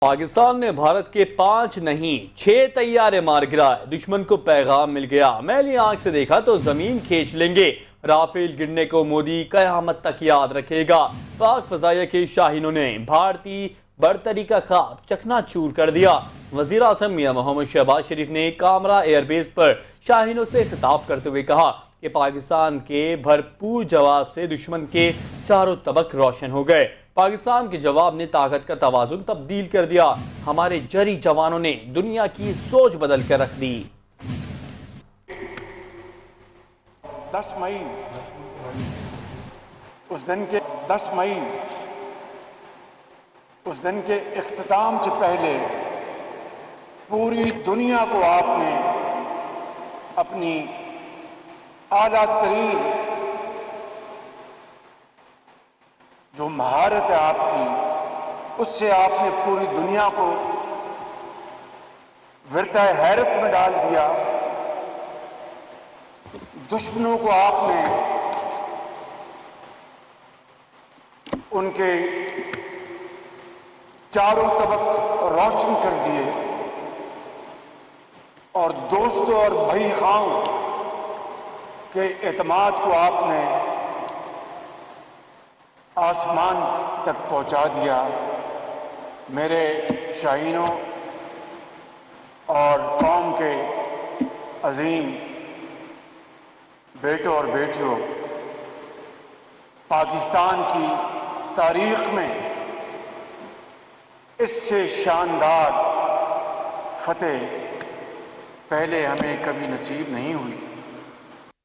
پاکستان نے بھارت کے 5 نہیں 6 طیارے مار گرائے، دشمن کو پیغام مل گیا، میلی آنکھ سے دیکھا تو زمین کھینچ لیں گے۔ رافیل گرنے کو مودی قیامت تک یاد رکھے گا۔ پاک فضائیہ کے شاہینوں نے بھارتی برتری کا خواب چکنا چور کر دیا۔ وزیر اعظم میاں محمد شہباز شریف نے کامرا ایئر بیس پر شاہینوں سے خطاب کرتے ہوئے کہا کہ پاکستان کے بھرپور جواب سے دشمن کے چاروں طبق روشن ہو گئے۔ پاکستان کے جواب نے طاقت کا توازن تبدیل کر دیا۔ ہمارے جری جوانوں نے دنیا کی سوچ بدل کر رکھ دی۔ 10 مئی اس دن کے اختتام سے پہلے پوری دنیا کو آپ نے اپنی اعلیٰ ترین جو مہارت ہے آپ کی، اس سے آپ نے پوری دنیا کو ورطۂ حیرت میں ڈال دیا۔ دشمنوں کو آپ نے ان کے چاروں طبق روشن کر دیے، اور دوستوں اور بھائی خاؤں کے اعتماد کو آپ نے آسمان تک پہنچا دیا۔ میرے شاہینوں اور قوم کے عظیم بیٹوں اور بیٹیوں، پاکستان کی تاریخ میں اس سے شاندار فتح پہلے ہمیں کبھی نصیب نہیں ہوئی۔